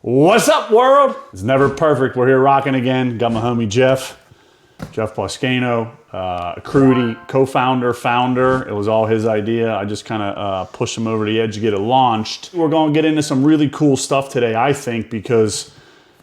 What's up, world? It's never perfect. We're here rocking again. Got my homie Jeff Boschino, Accruity, co-founder, founder. It was all his idea. I just kind of pushed him over the edge to get it launched. We're going to get into some really cool stuff today, I think, because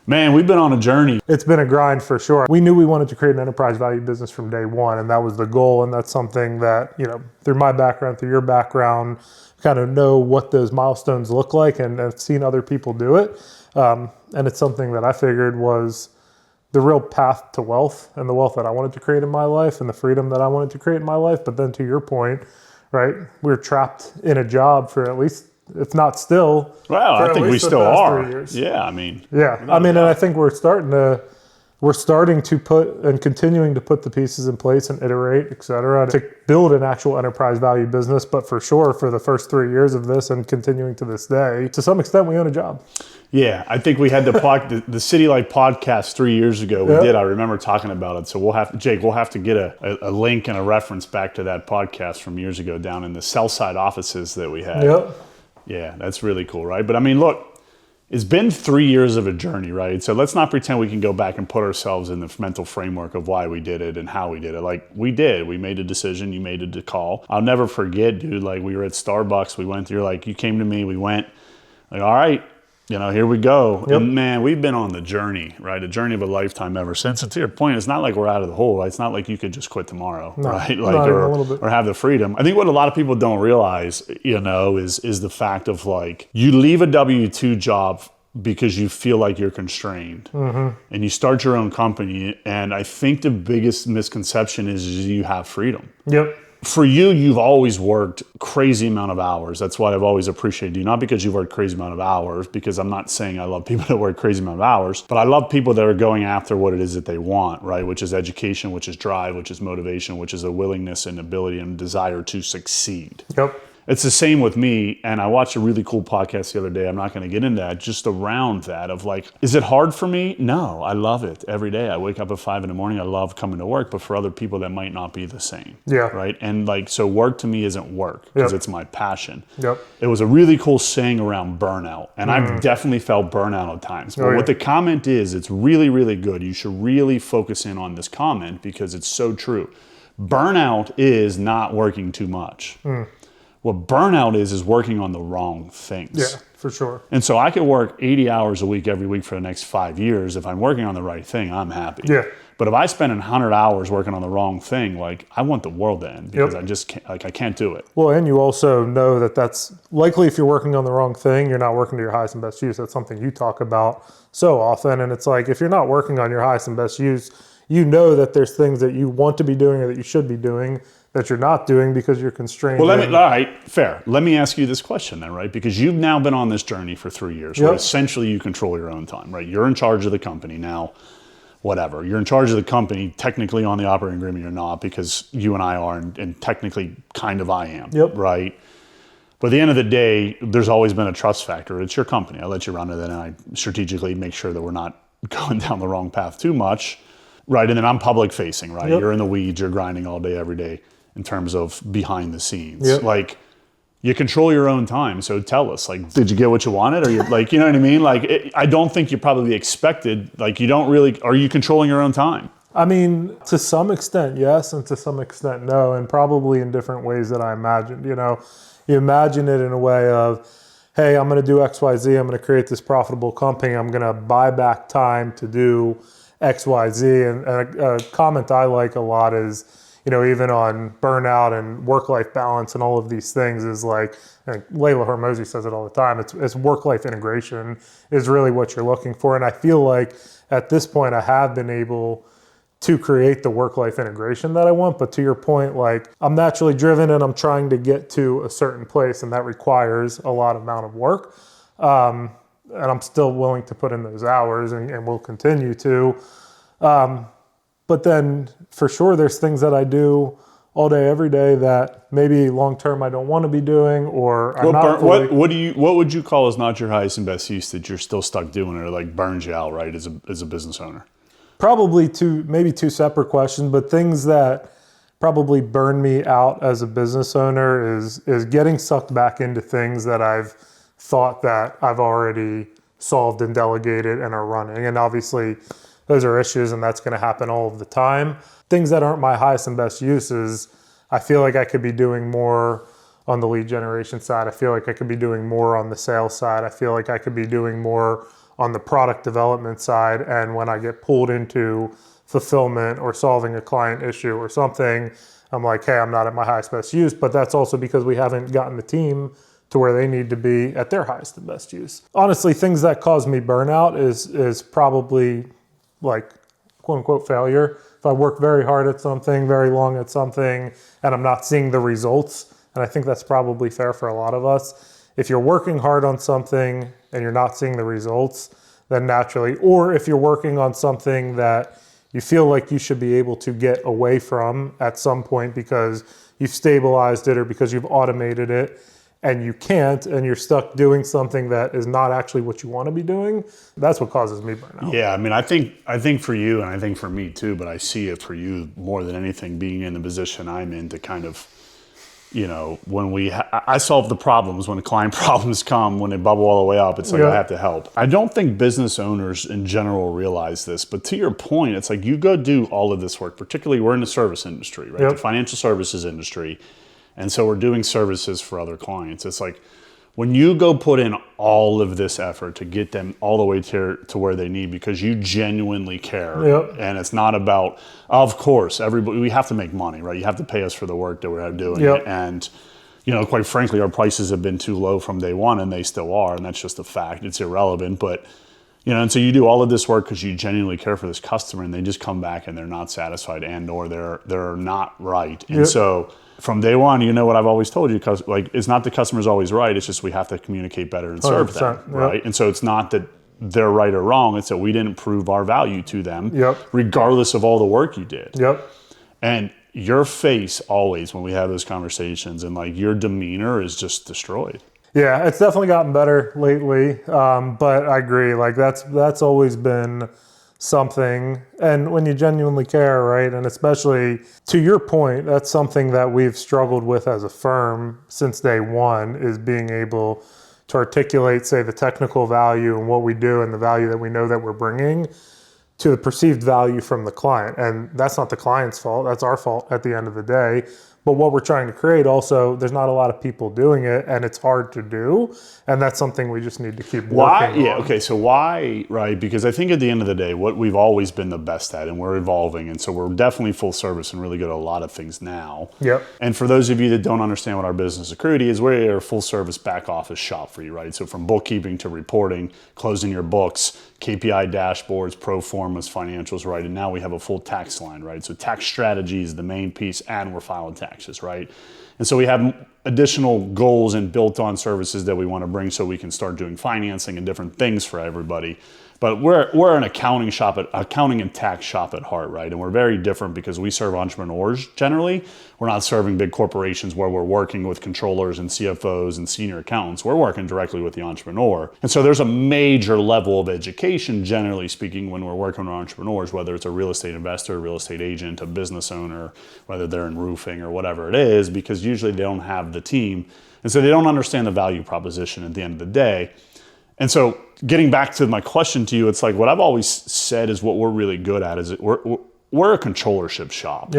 man, we've been on a journey. It's been a grind for sure. We knew we wanted to create an enterprise value business from day one, and that was the goal. And that's something that, through my background, through your background, kind of know what those milestones look like, and I've seen other people do it. And it's something that I figured was the real path to wealth, and the wealth that I wanted to create in my life and the freedom that I wanted to create in my life. But then to your point, right, we're trapped in a job for at least, if not still. Well, I think we still are. 3 years. Yeah, I mean. Yeah, and I think we're starting to put and continuing to put the pieces in place and iterate, et cetera, to build an actual enterprise value business. But for sure, for the first 3 years of this and continuing to this day, to some extent, we own a job. Yeah, I think we had the City Light podcast 3 years ago. We did. I remember talking about it. So we'll have to get a link and a reference back to that podcast from years ago down in the Southside offices that we had. Yep. Yeah, that's really cool, right? But I mean, look, it's been 3 years of a journey, right? So let's not pretend we can go back and put ourselves in the mental framework of why we did it and how we did it. Like, we did. We made a decision. You made a call. I'll never forget, dude, like, we were at Starbucks. We went through, like, you came to me. We went, like, all right, here we go. Yep. And man, we've been on the journey, right? A journey of a lifetime ever since. And to your point, it's not like we're out of the hole, right? It's not like you could just quit tomorrow, right? Like, or have the freedom. I think what a lot of people don't realize, is the fact of, like, you leave a W-2 job because you feel like you're constrained, and you start your own company. And I think the biggest misconception is you have freedom. Yep. For you, you've always worked crazy amount of hours. That's why I've always appreciated you. Not because you've worked crazy amount of hours, because I'm not saying I love people that work crazy amount of hours, but I love people that are going after what it is that they want, right? Which is education, which is drive, which is motivation, which is a willingness and ability and desire to succeed. Yep. It's the same with me, and I watched a really cool podcast the other day. I'm not going to get into that, just around that of, like, is it hard for me? No, I love it every day. I wake up at 5 a.m. I love coming to work, but for other people that might not be the same. Yeah. Right? And, like, so work to me isn't work because it's my passion. Yep. It was a really cool saying around burnout, and I've definitely felt burnout at times. But what the comment is, it's really, really good. You should really focus in on this comment because it's so true. Burnout is not working too much. What burnout is working on the wrong things. Yeah, for sure. And so I could work 80 hours a week every week for the next 5 years. If I'm working on the right thing, I'm happy. Yeah. But if I spend 100 hours working on the wrong thing, like, I want the world to end because I just can't, like, I can't do it. Well, and you also know that that's likely, if you're working on the wrong thing, you're not working to your highest and best use. That's something you talk about so often. And it's like, if you're not working on your highest and best use, you know that there's things that you want to be doing or that you should be doing that you're not doing because you're constrained. Well, all right, fair. Let me ask you this question then, right? Because you've now been on this journey for 3 years, where essentially you control your own time, right? You're in charge of the company now, whatever. You're in charge of the company. Technically on the operating agreement, you're not, because you and I are, and technically kind of I am, right? But at the end of the day, there's always been a trust factor. It's your company. I let you run it, and I strategically make sure that we're not going down the wrong path too much, right? And then I'm public facing, right? You're in the weeds. You're grinding all day, every day. In terms of behind the scenes, like, you control your own time. So tell us, like, did you get what you wanted? Or you, like, you know what I mean? Like, I don't think you probably expected, like, you don't really, are you controlling your own time? I mean, to some extent, yes. And to some extent, no. And probably in different ways that I imagined. You imagine it in a way of, hey, I'm going to do X, Y, Z. I'm going to create this profitable company. I'm going to buy back time to do X, Y, Z. And a comment I like a lot is, even on burnout and work-life balance and all of these things is like, and Layla Hormozi says it all the time, it's work-life integration is really what you're looking for. And I feel like at this point I have been able to create the work-life integration that I want. But to your point, like, I'm naturally driven and I'm trying to get to a certain place, and that requires a lot amount of work. And I'm still willing to put in those hours and will continue to. But then for sure, there's things that I do all day, every day that maybe long-term I don't want to be doing, or I'm not fully... What would you call as not your highest and best use that you're still stuck doing, or like burns you out, right, as a business owner? Probably maybe two separate questions, but things that probably burn me out as a business owner is getting sucked back into things that I've thought that I've already solved and delegated and are running. And obviously those are issues, and that's going to happen all of the time. Things that aren't my highest and best uses, I feel like I could be doing more on the lead generation side. I feel like I could be doing more on the sales side. I feel like I could be doing more on the product development side. And when I get pulled into fulfillment or solving a client issue or something, I'm like, hey, I'm not at my highest best use. But that's also because we haven't gotten the team to where they need to be at their highest and best use. Honestly, things that cause me burnout is probably like quote unquote failure. If I work very hard at something, very long at something, and I'm not seeing the results, and I think that's probably fair for a lot of us. If you're working hard on something and you're not seeing the results, then naturally, or if you're working on something that you feel like you should be able to get away from at some point because you've stabilized it or because you've automated it, and you can't, and you're stuck doing something that is not actually what you want to be doing, that's what causes me burnout. Yeah, I mean, I think for you, and I think for me too, but I see it for you more than anything, being in the position I'm in to kind of, you know, when I solve the problems, when the client problems come, when they bubble all the way up, it's like, I have to help. I don't think business owners in general realize this, but to your point, it's like you go do all of this work, particularly we're in the service industry, right? The financial services industry. And so we're doing services for other clients. It's like when you go put in all of this effort to get them all the way to where they need because you genuinely care. And it's not about, of course, we have to make money, right? You have to pay us for the work that we're doing. And, you know, quite frankly, our prices have been too low from day one, and they still are. And that's just a fact. It's irrelevant. But, you know, and so you do all of this work because you genuinely care for this customer, and they just come back and they're not satisfied or they're not right. And so from day one, you know what I've always told you, because like it's not the customer's always right. It's just we have to communicate better and serve them, right? And so it's not that they're right or wrong. It's that we didn't prove our value to them, regardless of all the work you did. And your face always, when we have those conversations, and like your demeanor is just destroyed. Yeah, it's definitely gotten better lately, but I agree. Like that's always been something, and when you genuinely care, right? And especially to your point, that's something that we've struggled with as a firm since day one, is being able to articulate, say, the technical value and what we do and the value that we know that we're bringing to the perceived value from the client. And that's not the client's fault, that's our fault at the end of the day. But what we're trying to create also, there's not a lot of people doing it, and it's hard to do. And that's something we just need to keep working on. Okay, so why, right? Because I think at the end of the day, what we've always been the best at, and we're evolving, and so we're definitely full service and really good at a lot of things now. And for those of you that don't understand what our business Accruity is, we're a full service back office shop for you, right? So from bookkeeping to reporting, closing your books, KPI dashboards, pro formas, financials, right? And now we have a full tax line, right? So tax strategy is the main piece, and we're filing taxes, right? And so we have additional goals and built-on services that we want to bring so we can start doing financing and different things for everybody. But we're an accounting and tax shop at heart, right? And we're very different because we serve entrepreneurs generally. We're not serving big corporations where we're working with controllers and CFOs and senior accountants. We're working directly with the entrepreneur. And so there's a major level of education, generally speaking, when we're working with entrepreneurs, whether it's a real estate investor, a real estate agent, a business owner, whether they're in roofing or whatever it is, because usually they don't have the team. And so they don't understand the value proposition at the end of the day. And so getting back to my question to you, it's like what I've always said is what we're really good at is we're a controllership shop.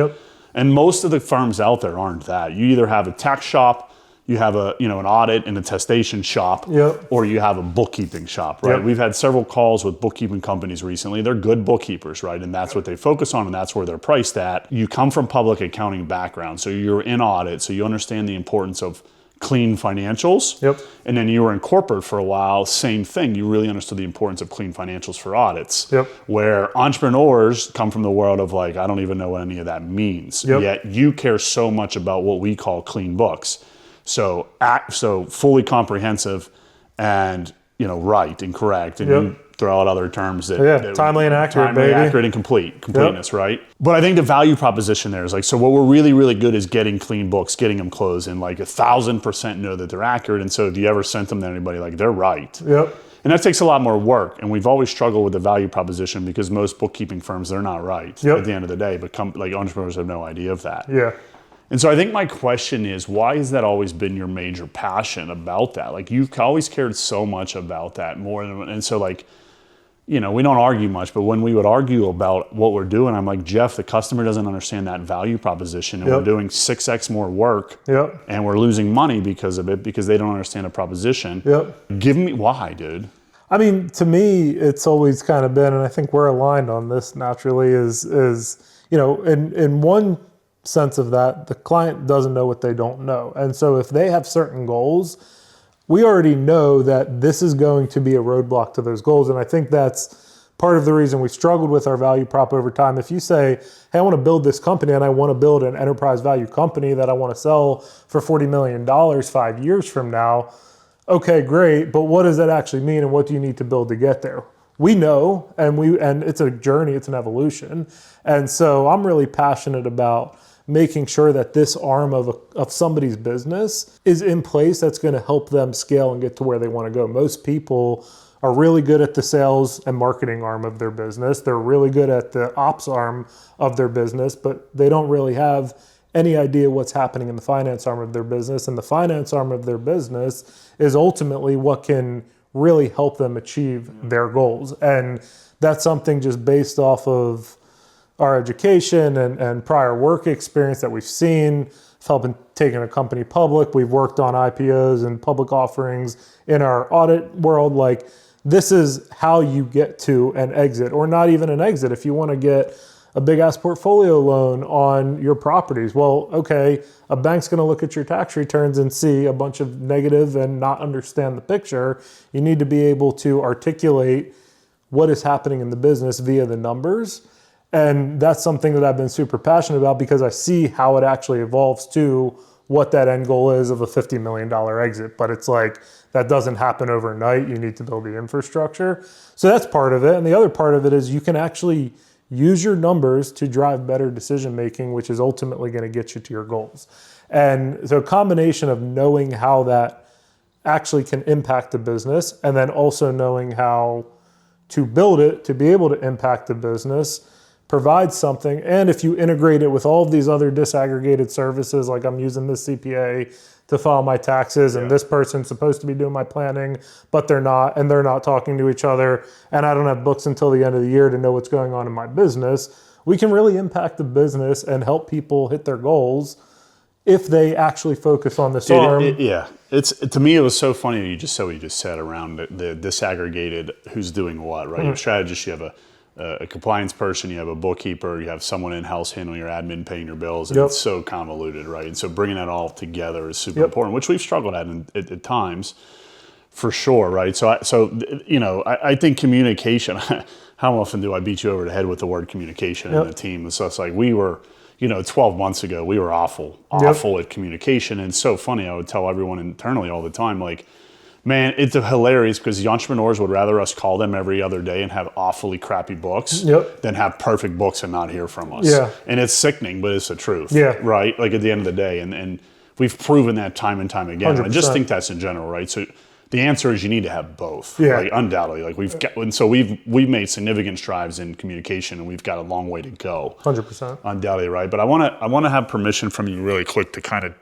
And most of the firms out there aren't that. You either have a tax shop, you have an audit and attestation shop, or you have a bookkeeping shop, right? We've had several calls with bookkeeping companies recently. They're good bookkeepers, right? And that's what they focus on, and that's where they're priced at. You come from public accounting background, so you're in audit, so you understand the importance of clean financials. And then you were in corporate for a while, same thing. You really understood the importance of clean financials for audits. Where entrepreneurs come from the world of like, I don't even know what any of that means. Yet you care so much about what we call clean books. So fully comprehensive and, right and correct. And you throw out other terms that timely and accurate, baby. Accurate and completeness, right? But I think the value proposition there is like, so what we're really, really good is getting clean books, getting them closed, and like 1,000% know that they're accurate. And so if you ever sent them to anybody, like they're right. And that takes a lot more work. And we've always struggled with the value proposition because most bookkeeping firms, they're not right at the end of the day, but like entrepreneurs have no idea of that. And so I think my question is, why has that always been your major passion about that? Like, you've always cared so much about that more than, and so like, we don't argue much, but when we would argue about what we're doing, I'm like, Jeff, the customer doesn't understand that value proposition, and we're doing 6x more work, and we're losing money because of it, because they don't understand the proposition. Give me why, dude. I mean, to me, it's always kind of been, and I think we're aligned on this naturally, is in one sense of that, the client doesn't know what they don't know. And so if they have certain goals, we already know that this is going to be a roadblock to those goals. And I think that's part of the reason we struggled with our value prop over time. If you say, hey, I want to build this company and I want to build an enterprise value company that I want to sell for $40 million 5 years from now, okay, great. But what does that actually mean, and what do you need to build to get there? We know, and it's a journey, it's an evolution. And so I'm really passionate about making sure that this arm of somebody's business is in place that's going to help them scale and get to where they want to go. Most people are really good at the sales and marketing arm of their business. They're really good at the ops arm of their business, but they don't really have any idea what's happening in the finance arm of their business. And the finance arm of their business is ultimately what can really help them achieve their goals. And that's something just based off of our education and prior work experience that we've seen, helping taking a company public. We've worked on IPOs and public offerings in our audit world. Like, this is how you get to an exit, or not even an exit. If you want to get a big ass portfolio loan on your properties, well, okay, a bank's going to look at your tax returns and see a bunch of negative and not understand the picture. You need to be able to articulate what is happening in the business via the numbers. And that's something that I've been super passionate about, because I see how it actually evolves to what that end goal is of a $50 million exit. But it's like, that doesn't happen overnight. You need to build the infrastructure. So that's part of it. And the other part of it is you can actually use your numbers to drive better decision making, which is ultimately going to get you to your goals. And so a combination of knowing how that actually can impact the business, and then also knowing how to build it to be able to impact the business, provide something. And if you integrate it with all of these other disaggregated services, like I'm using this CPA to file my taxes, and this person's supposed to be doing my planning, but they're not, and they're not talking to each other, and I don't have books until the end of the year to know what's going on in my business, we can really impact the business and help people hit their goals if they actually focus on this arm. It's, to me, it was so funny that you just said what you just said around the disaggregated who's doing what, right? You have a strategist, you have a compliance person, you have a bookkeeper, you have someone in-house handling your admin, paying your bills, and it's so convoluted, right? And so bringing that all together is super important, which we've struggled at times, for sure, right? So I think communication, how often do I beat you over the head with the word communication in the team? So it's like, we were, 12 months ago, we were awful at communication. And it's so funny, I would tell everyone internally all the time, like, man, it's hilarious, because the entrepreneurs would rather us call them every other day and have awfully crappy books than have perfect books and not hear from us. And it's sickening, but it's the truth, right? Like, at the end of the day, and we've proven that time and time again. 100%. I just think that's in general, right? So the answer is you need to have both, like, undoubtedly. Like, we've made significant strides in communication, and we've got a long way to go. 100%. Undoubtedly, right? But I want to have permission from you really quick to kind of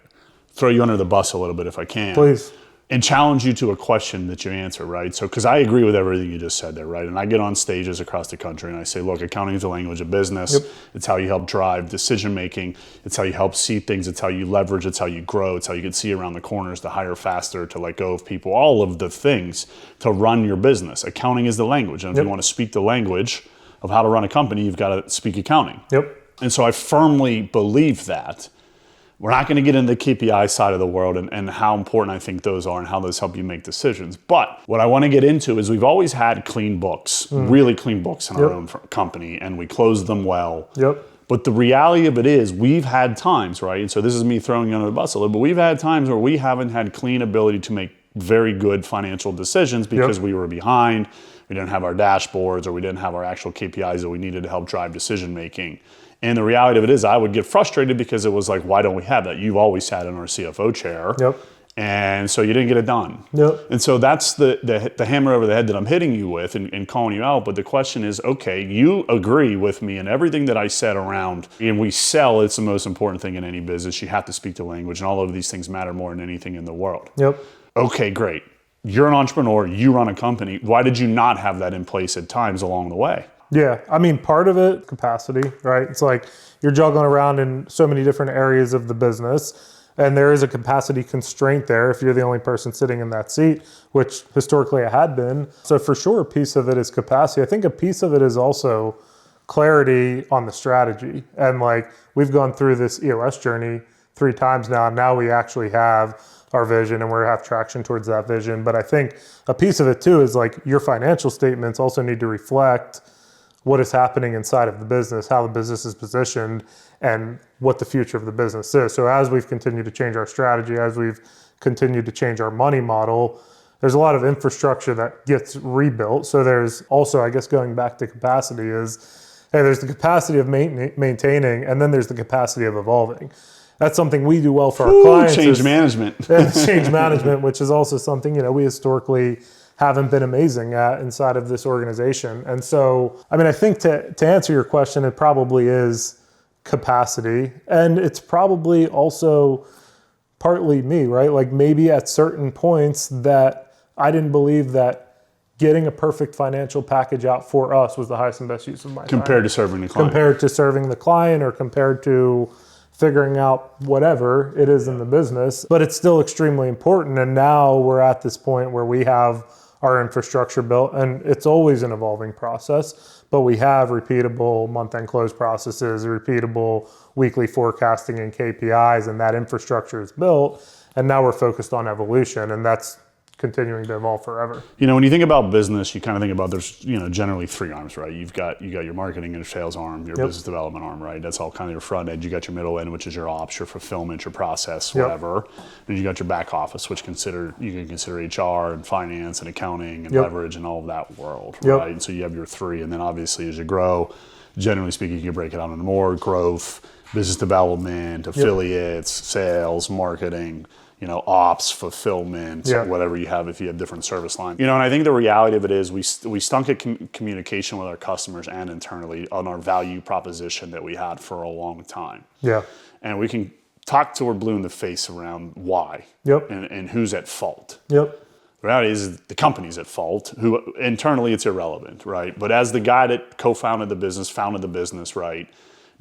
throw you under the bus a little bit, if I can. Please. And challenge you to a question that you answer, right? So, because I agree with everything you just said there, right? And I get on stages across the country and I say, look, accounting is the language of business. It's how you help drive decision making. It's how you help see things. It's how you leverage. It's how you grow. It's how you can see around the corners, to hire faster, to let go of people, all of the things to run your business. Accounting is the language. And if you want to speak the language of how to run a company, you've got to speak accounting. And so I firmly believe that. We're not going to get into the KPI side of the world and how important I think those are and how those help you make decisions. But what I want to get into is we've always had clean books, really clean books in our own company, and we closed them well. But the reality of it is we've had times, right? And so this is me throwing you under the bus a little, but we've had times where we haven't had clean ability to make very good financial decisions because we were behind, we didn't have our dashboards, or we didn't have our actual KPIs that we needed to help drive decision making. And the reality of it is I would get frustrated because it was like, why don't we have that? You've always sat in our CFO chair. And so you didn't get it done. Yep. And so that's the hammer over the head that I'm hitting you with and calling you out. But the question is, okay, you agree with me and everything that I said around, and we sell, it's the most important thing in any business. You have to speak the language, and all of these things matter more than anything in the world. Yep. Okay, great. You're an entrepreneur, you run a company. Why did you not have that in place at times along the way? Yeah, I mean, part of it, capacity, right? It's like you're juggling around in so many different areas of the business, and there is a capacity constraint there if you're the only person sitting in that seat, which historically I had been. So for sure, a piece of it is capacity. I think a piece of it is also clarity on the strategy. And like, we've gone through this EOS journey 3 times now, and now we actually have our vision and we have traction towards that vision. But I think a piece of it too is like your financial statements also need to reflect what is happening inside of the business, how the business is positioned, and what the future of the business is. So as we've continued to change our strategy, as we've continued to change our money model, there's a lot of infrastructure that gets rebuilt. So there's also, I guess, going back to capacity is, hey, there's the capacity of maintaining, and then there's the capacity of evolving. That's something we do well for our clients. Change management. Change management, which is also something, we historically haven't been amazing at inside of this organization. And so, I mean, I think to answer your question, it probably is capacity. And it's probably also partly me, right? Like maybe at certain points that I didn't believe that getting a perfect financial package out for us was the highest and best use of my time. Compared to serving the client. Compared to serving the client, or compared to figuring out whatever it is in the business. But it's still extremely important. And now we're at this point where we have our infrastructure built, and it's always an evolving process, but we have repeatable month-end close processes, repeatable weekly forecasting and KPIs, and that infrastructure is built, and now we're focused on evolution, and that's continuing to evolve forever. When you think about business, you kind of think about there's generally 3 arms, right? You've got your marketing and sales arm, your business development arm, right? That's all kind of your front end. You got your middle end, which is your ops, your fulfillment, your process, whatever. And you got your back office, which you can consider HR and finance and accounting and leverage and all of that world, right? And so you have your 3, and then obviously as you grow, generally speaking, you can break it out into more growth, business development, affiliates, sales, marketing, ops, fulfillment, whatever you have if you have different service lines. And I think the reality of it is we stunk at communication with our customers and internally on our value proposition that we had for a long time. Yeah. And we can talk till we're blue in the face around why and who's at fault. Yep. The reality is the company's at fault. Who internally it's irrelevant, right? But as the guy that co-founded the business, founded the business, right,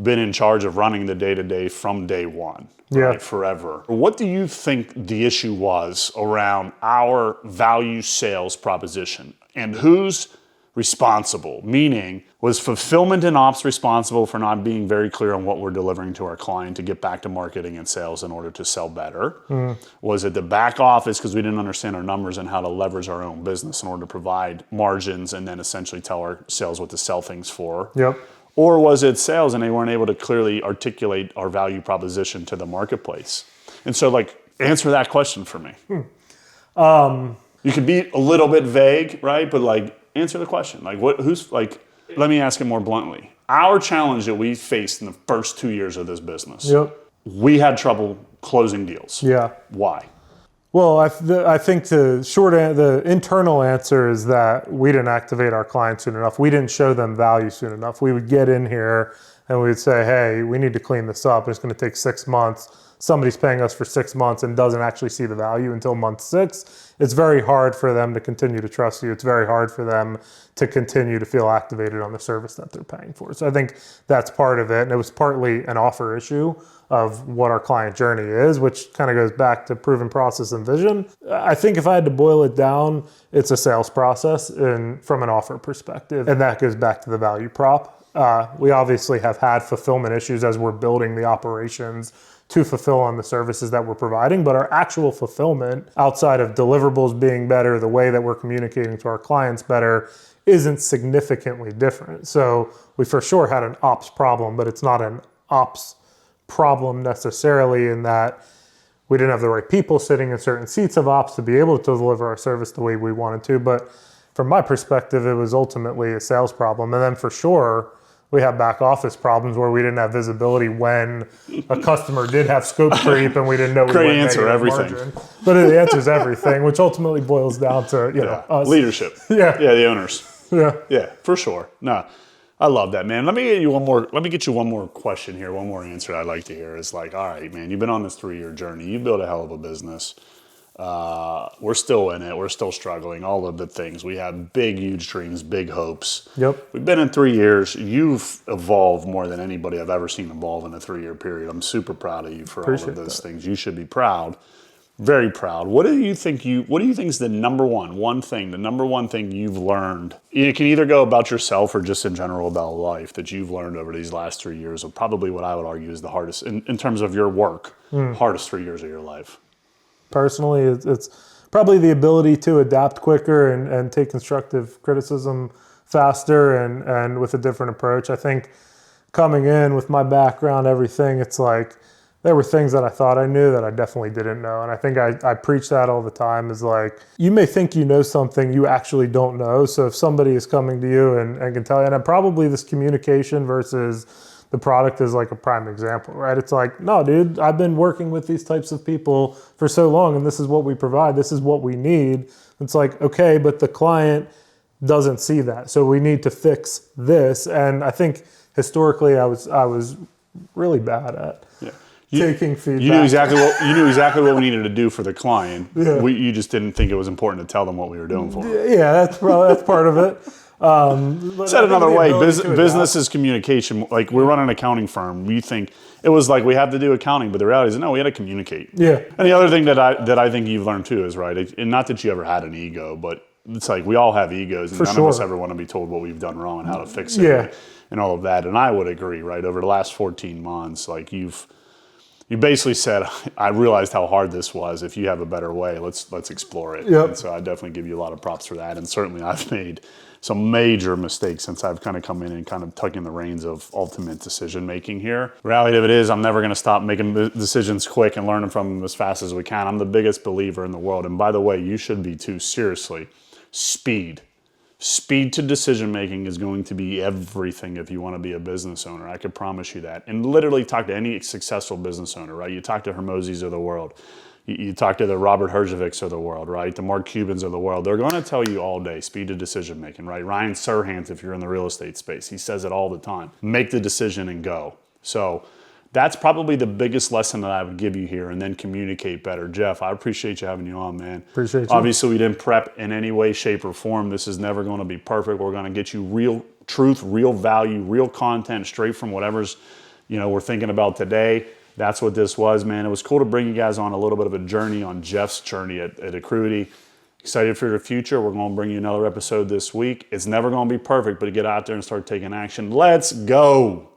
been in charge of running the day-to-day from day one, right, forever. What do you think the issue was around our value sales proposition, and who's responsible? Meaning, was fulfillment and ops responsible for not being very clear on what we're delivering to our client to get back to marketing and sales in order to sell better? Was it the back office because we didn't understand our numbers and how to leverage our own business in order to provide margins and then essentially tell our sales what to sell things for? Yep. Or was it sales and they weren't able to clearly articulate our value proposition to the marketplace? And so, answer that question for me. You could be a little bit vague, right? But answer the question. Let me ask it more bluntly. Our challenge that we faced in the first 2 years of this business, we had trouble closing deals. Yeah. Why? Well, I think the internal answer is that we didn't activate our clients soon enough. We didn't show them value soon enough. We would get in here and we'd say, hey, we need to clean this up. It's going to take 6 months. Somebody's paying us for 6 months and doesn't actually see the value until month 6. It's very hard for them to continue to trust you. It's very hard for them to continue to feel activated on the service that they're paying for. So I think that's part of it. And it was partly an offer issue of what our client journey is, which kind of goes back to proven process and vision. I think if I had to boil it down, it's a sales process from an offer perspective. And that goes back to the value prop. We obviously have had fulfillment issues as we're building the operations to fulfill on the services that we're providing, but our actual fulfillment outside of deliverables being better, the way that we're communicating to our clients better, isn't significantly different. So we for sure had an ops problem, but it's not an ops problem necessarily in that we didn't have the right people sitting in certain seats of ops to be able to deliver our service the way we wanted to. But from my perspective, it was ultimately a sales problem. And then for sure, We had back office problems where we didn't have visibility when a customer did have scope creep and we didn't know we Great went answer, negative everything. margin. But it answers everything, which ultimately boils down to us. Leadership. Yeah. Yeah, the owners. Yeah. Yeah, for sure. No, I love that, man. Let me get you one more question here, one more answer I'd like to hear. Is like, all right, man, you've been on this 3-year journey. You built a hell of a business. We're still in it. We're still struggling. All of the things. We have big, huge dreams, big hopes. Yep. We've been in 3 years. You've evolved more than anybody I've ever seen evolve in a 3-year period. I'm super proud of you for all of those things. You should be proud. Very proud. What do you think is the number one thing you've learned? You can either go about yourself or just in general about life that you've learned over these last 3 years of probably what I would argue is the hardest, in terms of your work, hardest 3 years of your life. Personally, it's probably the ability to adapt quicker and take constructive criticism faster and with a different approach. I think coming in with my background, everything, it's like there were things that I thought I knew that I definitely didn't know. And I think I preach that all the time is like, you may think you know something you actually don't know. So if somebody is coming to you and can tell you, and probably this communication versus the product is like a prime example, right? It's like, no, dude, I've been working with these types of people for so long and this is what we provide. This is what we need. It's like, okay, but the client doesn't see that. So we need to fix this. And I think historically I was really bad at taking feedback. You knew exactly what we needed to do for the client. Yeah. You just didn't think it was important to tell them what we were doing for them. Yeah, that's part of it. Said another way, business is communication. Like we're running an accounting firm. We think it was like we have to do accounting, but the reality is no, we had to communicate. Yeah. And the other thing that I think you've learned too is right, and not that you ever had an ego, but it's like we all have egos, and none of us ever want to be told what we've done wrong and how to fix it. Yeah. And all of that. And I would agree, right? Over the last 14 months, like you basically said, I realized how hard this was. If you have a better way, let's explore it. Yep. And so I definitely give you a lot of props for that. And certainly I've made some major mistakes since I've kind of come in and kind of tugging the reins of ultimate decision making here. The reality of it is I'm never going to stop making decisions quick and learning from them as fast as we can. I'm the biggest believer in the world. And by the way, you should be too. Seriously, speed. Speed to decision making is going to be everything if you want to be a business owner. I could promise you that. And literally talk to any successful business owner, right? You talk to Hermosis of the world. You talk to the Robert Herjavec's of the world, right? The Mark Cubans of the world. They're going to tell you all day, speed to decision making, right? Ryan Serhant, if you're in the real estate space, he says it all the time. Make the decision and go. So that's probably the biggest lesson that I would give you here, and then communicate better. Jeff, I appreciate you having you on, man. Appreciate you. Obviously, we didn't prep in any way, shape, or form. This is never going to be perfect. We're going to get you real truth, real value, real content straight from whatever's we're thinking about today. That's what this was, man. It was cool to bring you guys on a little bit of a journey on Jeff's journey at Accruity. Excited for the future. We're going to bring you another episode this week. It's never going to be perfect, but get out there and start taking action. Let's go.